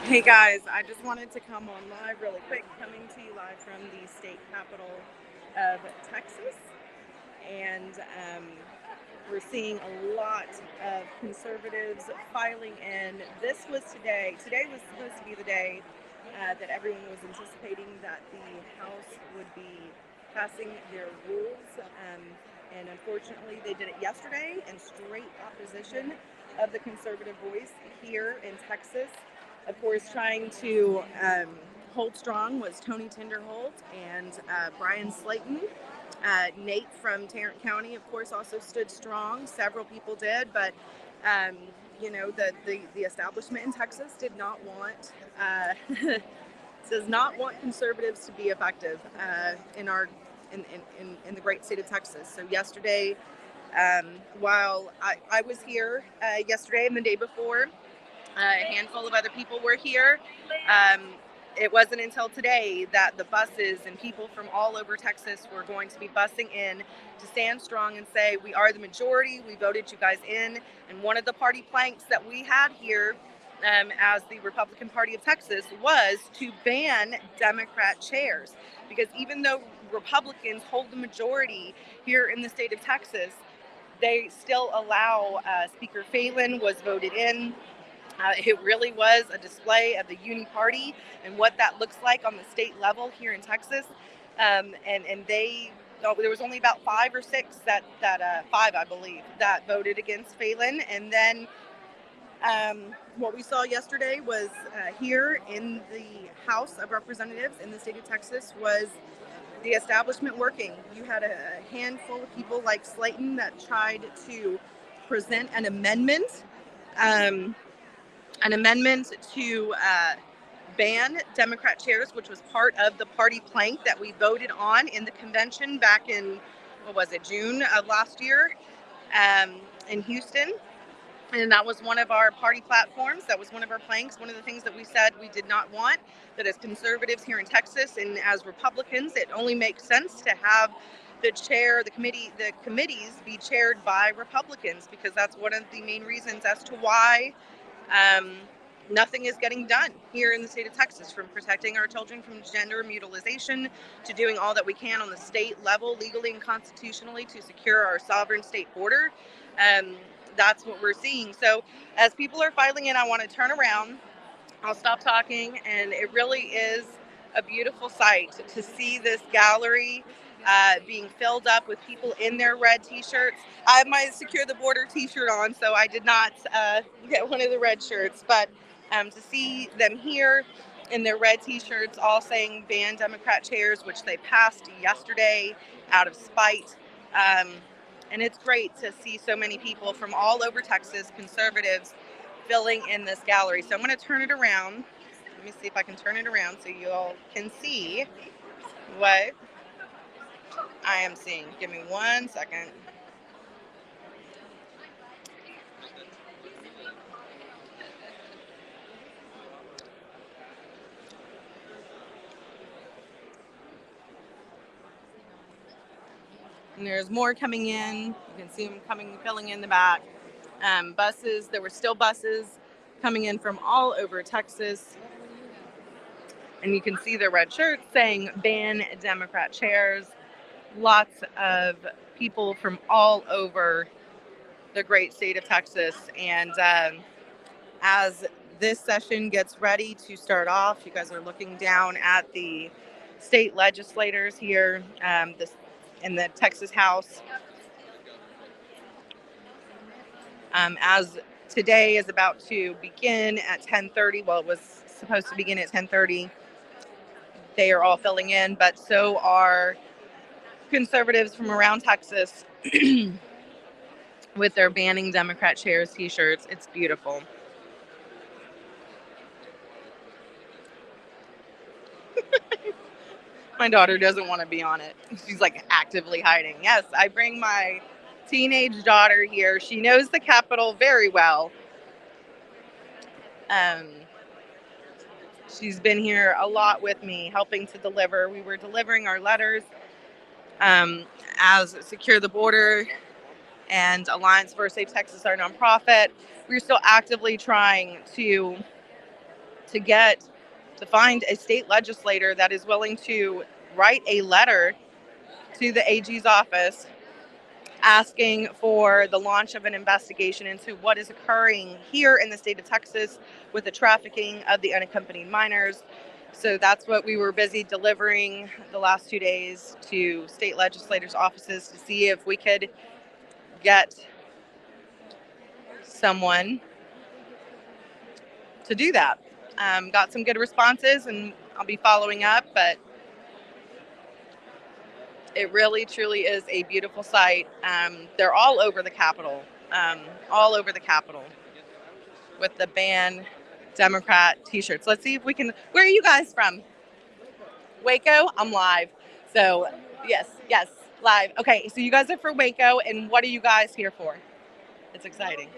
Hey guys, I just wanted to come on live really quick, coming to you live from the state capital of Texas. And we're seeing a lot of conservatives filing in. This was today. Today was supposed to be the day that everyone was anticipating that the House would be passing their rules. And unfortunately, they did it yesterday in straight opposition of the conservative voice here in Texas. Of course, trying to hold strong was Tony Tinderholt and Brian Slayton. Nate from Tarrant County, of course, also stood strong. Several people did, but the establishment in Texas did not want does not want conservatives to be effective in our in the great state of Texas. So yesterday, while I was here yesterday and the day before, a handful of other people were here. Um, it wasn't until today that the buses and people from all over Texas were going to be busing in to stand strong and say, we are the majority, we voted you guys in. And one of the party planks that we had here as the Republican Party of Texas was to ban Democrat chairs. Because even though Republicans hold the majority here in the state of Texas, they still allow Speaker Phelan was voted in. It really was a display of the Uni Party and what that looks like on the state level here in Texas. And there was only about 5 or 6 five, I believe, that voted against Phelan. And then what we saw yesterday was here in the House of Representatives in the state of Texas was the establishment working. You had a handful of people like Slayton that tried to present an amendment to ban Democrat chairs, which was part of the party plank that we voted on in the convention back in, June of last year in Houston. And that was one of our party platforms. That was one of our planks. One of the things that we said we did not want, that as conservatives here in Texas and as Republicans, it only makes sense to have the committees be chaired by Republicans, because that's one of the main reasons as to why nothing is getting done here in the state of Texas, from protecting our children from gender mutilation to doing all that we can on the state level, legally and constitutionally, to secure our sovereign state border. That's what we're seeing. So as people are filing in, I want to turn around. I'll stop talking, and it really is a beautiful sight to see this gallery being filled up with people in their red t-shirts. I have my Secure the Border t-shirt on, so I did not get one of the red shirts, but to see them here in their red t-shirts all saying ban Democrat chairs, which they passed yesterday out of spite. And it's great to see so many people from all over Texas, conservatives, filling in this gallery. So I'm going to turn it around. Let me see if I can turn it around so you all can see what I am seeing. Give me 1 second. And there's more coming in. You can see them filling in the back. Buses, there were still buses coming in from all over Texas. And you can see the red shirts saying ban Democrat chairs. Lots of people from all over the great state of Texas. And as this session gets ready to start off, you guys are looking down at the state legislators here in the Texas House. As today is about to begin at 10:30, well, it was supposed to begin at 10:30. They are all filling in, but so are conservatives from around Texas with their banning Democrat chairs t-shirts. It's beautiful. My daughter doesn't want to be on it. She's like actively hiding. Yes, I bring my teenage daughter here. She knows the Capitol very well. She's been here a lot with me, helping to deliver. We were delivering our letters as Secure the Border and Alliance for a Safe Texas, our nonprofit. We're still actively trying to to find a state legislator that is willing to write a letter to the AG's office asking for the launch of an investigation into what is occurring here in the state of Texas with the trafficking of the unaccompanied minors. So that's what we were busy delivering the last 2 days to state legislators' offices to see if we could get someone to do that. Got some good responses, and I'll be following up, but it really, truly is a beautiful sight. They're all over the Capitol, with the Ban Democrat t-shirts. Let's see if we can, where are you guys from? Waco? I'm live. So, yes, live. Okay, so you guys are for Waco, and what are you guys here for? It's exciting.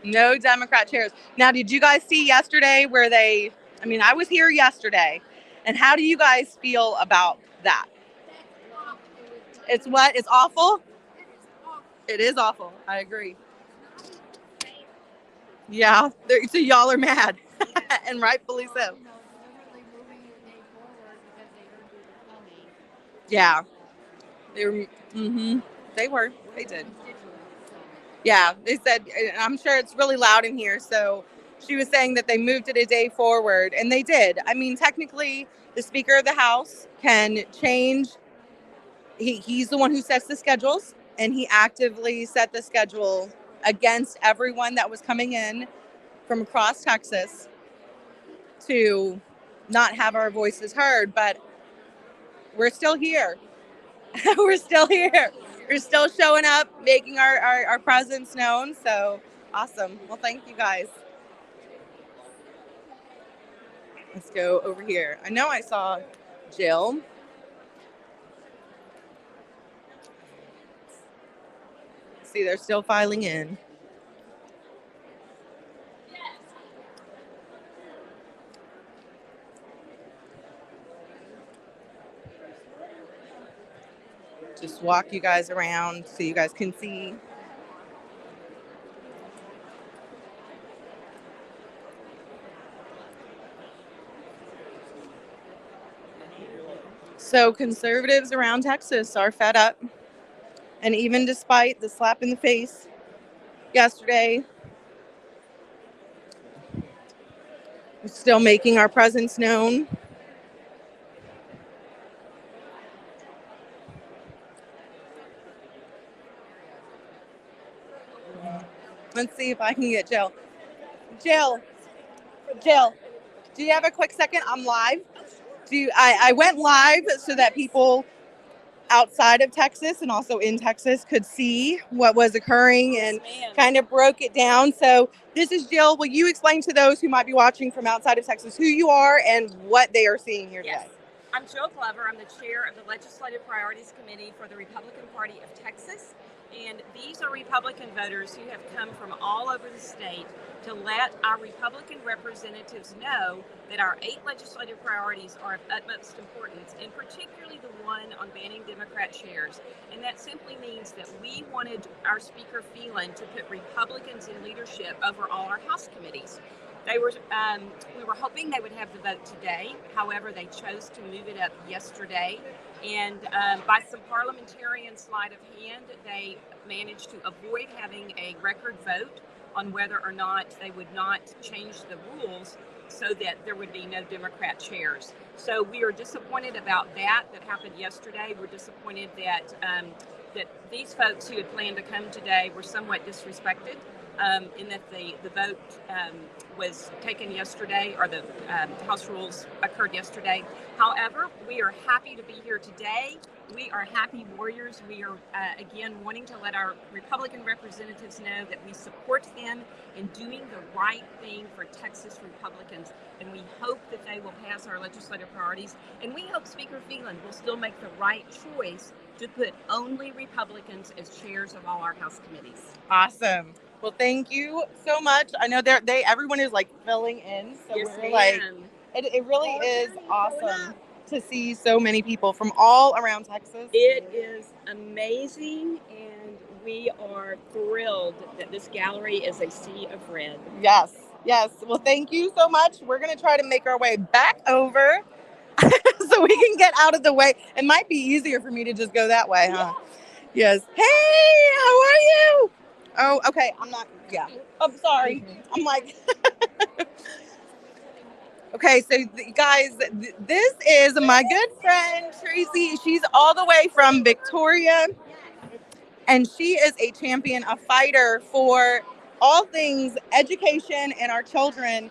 No Democrat chairs. Now, did you guys see yesterday where I was here yesterday, and how do you guys feel about that? It's what? It's awful? It is awful. I agree. Yeah, so y'all are mad, and rightfully so. Yeah, they were. They did. Yeah, they said. I'm sure it's really loud in here, so she was saying that they moved it a day forward, and they did. I mean, technically, the Speaker of the House can change. He's the one who sets the schedules, and he actively set the schedule against everyone that was coming in from across Texas to not have our voices heard. But we're still here. We're still here. We're still showing up, making our presence known. So awesome. Well, thank you guys. Let's go over here. I know I saw Jill. See, they're still filing in. Just walk you guys around so you guys can see. So conservatives around Texas are fed up. And even despite the slap in the face yesterday, we're still making our presence known. Let's see if I can get Jill. Jill, do you have a quick second? I'm live. I went live so that people outside of Texas and also in Texas could see what was occurring and kind of broke it down. So this is Jill. Will you explain to those who might be watching from outside of Texas who you are and what they are seeing here today? I'm Jill Glover. I'm the chair of the Legislative Priorities Committee for the Republican Party of Texas. And these are Republican voters who have come from all over the state to let our Republican representatives know that our 8 legislative priorities are of utmost importance, and particularly the one on banning Democrat chairs. And that simply means that we wanted our Speaker Phelan to put Republicans in leadership over all our House committees. We were hoping they would have the vote today. However, they chose to move it up yesterday. And by some parliamentarian sleight of hand, they managed to avoid having a record vote on whether or not they would not change the rules so that there would be no Democrat chairs. So we are disappointed about that happened yesterday. We're disappointed that these folks who had planned to come today were somewhat disrespected. In that the vote was taken yesterday, or the House rules occurred yesterday. However, we are happy to be here today. We are happy warriors. We are, again, wanting to let our Republican representatives know that we support them in doing the right thing for Texas Republicans. And we hope that they will pass our legislative priorities. And we hope Speaker Phelan will still make the right choice to put only Republicans as chairs of all our House committees. Awesome. Well, thank you so much. I know everyone is like filling in, so yes, we're like, it really is awesome to see so many people from all around Texas. It is amazing, and we are thrilled that this gallery is a sea of red. Yes, Yes. Well, thank you so much. We're going to try to make our way back over so we can get out of the way. It might be easier for me to just go that way, huh? Yes. Hey, how are you? Oh, okay. I'm not. Yeah. I'm sorry. I'm like, okay. So, guys, this is my good friend, Tracy. She's all the way from Victoria, and she is a champion, a fighter for all things education and our children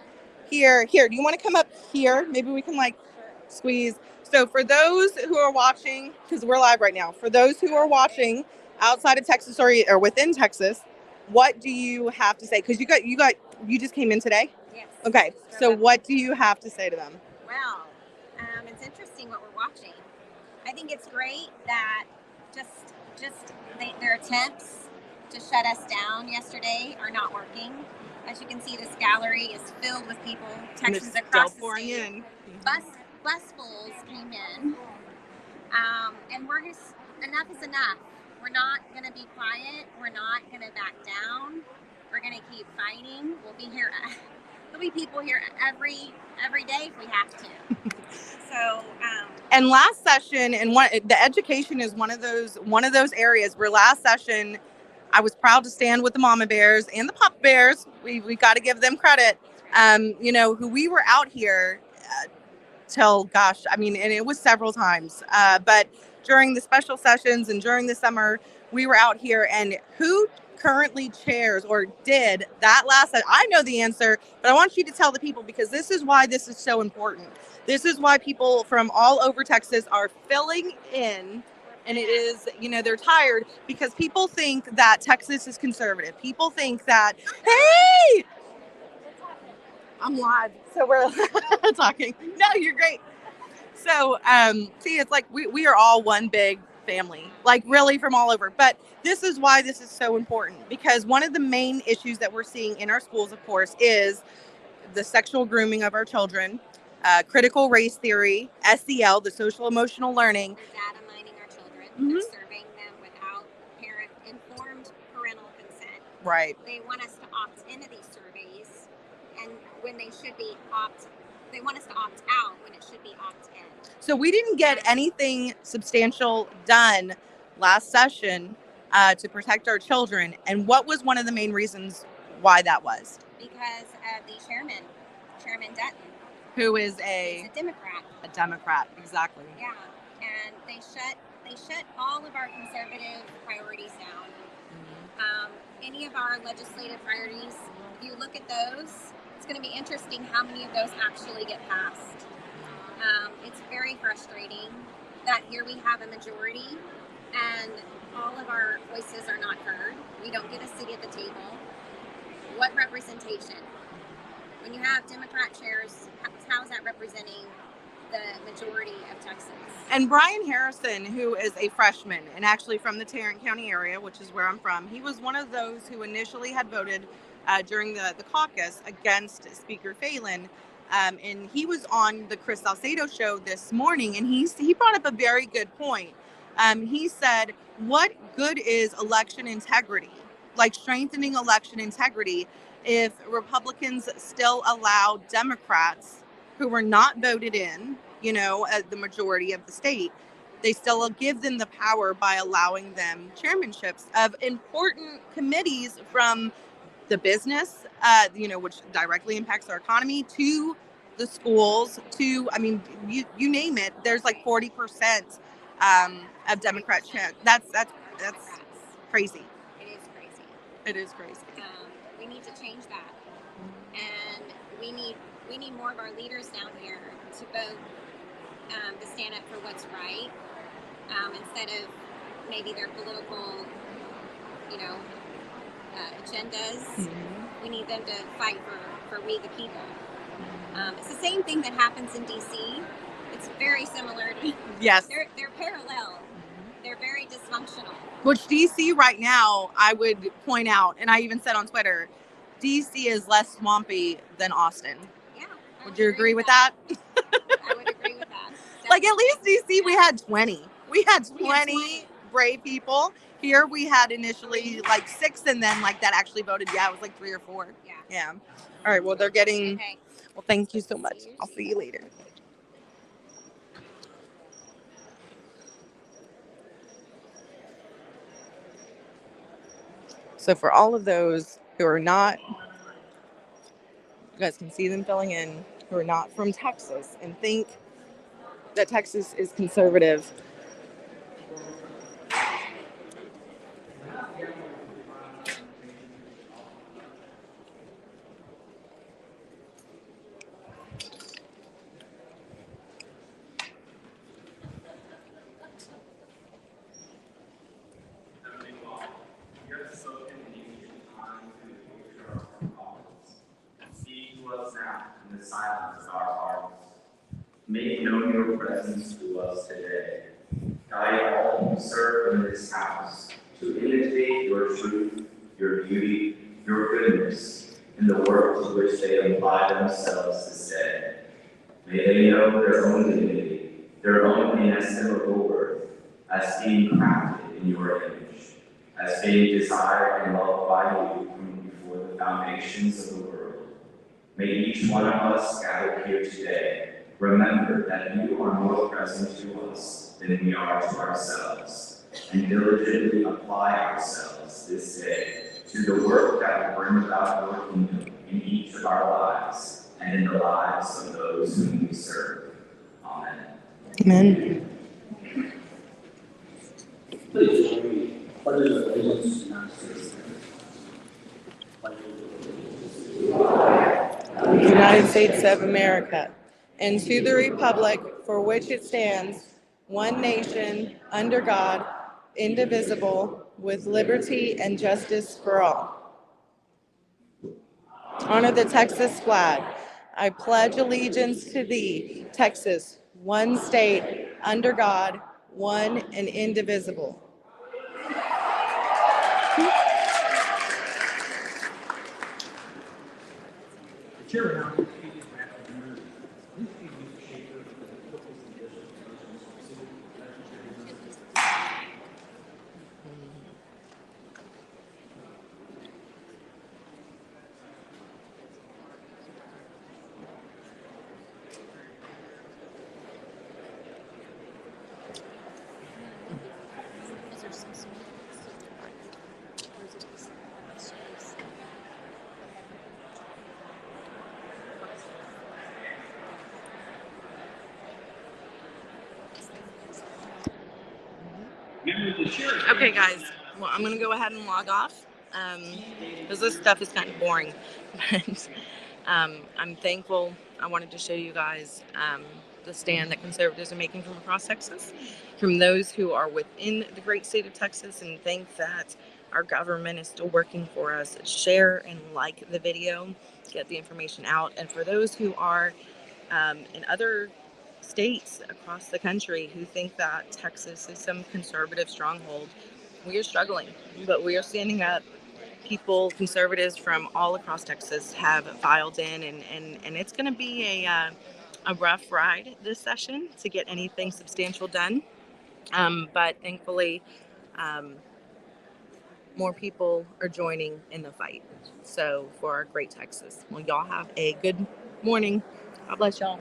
here. Here, do you want to come up here? Maybe we can like squeeze. So for those who are watching, because we're live right now, for those who are watching outside of Texas or within Texas, what do you have to say? Because you just came in today. Yes. Okay. So what do you have to say to them? Well, it's interesting what we're watching. I think it's great that just their attempts to shut us down yesterday are not working. As you can see, this gallery is filled with people, Texans across the state. Busfuls came in, and we're just, enough is enough. We're not going to be quiet. We're not going to back down. We're going to keep fighting. We'll be here. There'll be people here every day if we have to. So, and last session, and the education is one of those areas where last session I was proud to stand with the mama bears and the papa bears. We got to give them credit. Who we were out here till, gosh, I mean, and it was several times. But during the special sessions and during the summer, we were out here, and who currently chairs or did that last session? I know the answer, but I want you to tell the people, because this is why this is so important. This is why people from all over Texas are filling in. And it is, they're tired because people think that Texas is conservative. People think that, hey, I'm live. So we're talking. No, you're great. So, see, it's like we are all one big family, like really from all over. But this is why this is so important, because one of the main issues that we're seeing in our schools, of course, is the sexual grooming of our children, critical race theory, SEL, the social emotional learning. They're data mining our children. Mm-hmm. They're surveying them without informed parental consent. Right. They want us to opt into these surveys, and when they should be they want us to opt out when it should be opt in. So we didn't get anything substantial done last session to protect our children. And what was one of the main reasons why that was? Because of the Chairman Dutton, who is he's a Democrat. A Democrat, exactly. Yeah, and they shut all of our conservative priorities down. Mm-hmm. Any of our legislative priorities, if you look at those, it's going to be interesting how many of those actually get passed. It's very frustrating that here we have a majority and all of our voices are not heard. We don't get a seat at the table. What representation? When you have Democrat chairs, how is that representing the majority of Texas? And Brian Harrison, who is a freshman and actually from the Tarrant County area, which is where I'm from, he was one of those who initially had voted during the caucus against Speaker Phelan. And he was on the Chris Salcedo show this morning, and he brought up a very good point. He said, what good is election integrity, like strengthening election integrity, if Republicans still allow Democrats who were not voted in, the majority of the state, they still give them the power by allowing them chairmanships of important committees from the business, which directly impacts our economy, to the schools, to, I mean, you name it. There's like 40% of Democrat chairs. That's crazy. It is crazy. We need to change that, and we need more of our leaders down here to vote to stand up for what's right, instead of maybe their political, agendas. Mm-hmm. We need them to fight for we the people. It's the same thing that happens in DC. It's very similar to. Yes. They're parallel. They're very dysfunctional. Which DC right now, I would point out, and I even said on Twitter, DC is less swampy than Austin. Yeah. Would you agree with that? I would agree with that. Like at least DC, we had 20. We had 20 brave people. Here we had initially like 6, and then like that actually voted. Yeah, it was like 3 or 4. Yeah. Yeah. All right. Well, they're getting. Okay. Well, thank you so much. I'll see you later. So for all of those who are not, you guys can see them filling in, who are not from Texas and think that Texas is conservative. Speak to us now in the silence of our hearts. Make known your presence to us today. Guide all who serve in this house to imitate your truth, your beauty, your goodness in the work to which they apply themselves this day. May they know their own dignity, their own inestimable worth, as being crafted in your image, as being desired and loved by you from before the foundations of the world. May each one of us gathered here today remember that you are more present to us than we are to ourselves, and diligently apply ourselves this day to the work that will bring about your kingdom in each of our lives and in the lives of those whom we serve. Amen. Amen. Please join me. Pledge of allegiance to the United States. United States of America, and to the republic for which it stands, one nation, under God, indivisible, with liberty and justice for all. Honor the Texas flag. I pledge allegiance to thee, Texas, one state, under God, one and indivisible. The chair now please back to you. Please keep Mr. Shaker with Okay, guys. Well, I'm gonna go ahead and log off because this stuff is kind of boring. But I'm thankful. I wanted to show you guys the stand that conservatives are making from across Texas, from those who are within the great state of Texas, and think that our government is still working for us. Share and like the video, get the information out, and for those who are in other states across the country who think that Texas is some conservative stronghold, we are struggling, but we are standing up. People, conservatives from all across Texas have filed in, and it's going to be a rough ride this session to get anything substantial done. But thankfully, more people are joining in the fight. So for our great Texas, well, y'all have a good morning. God bless y'all.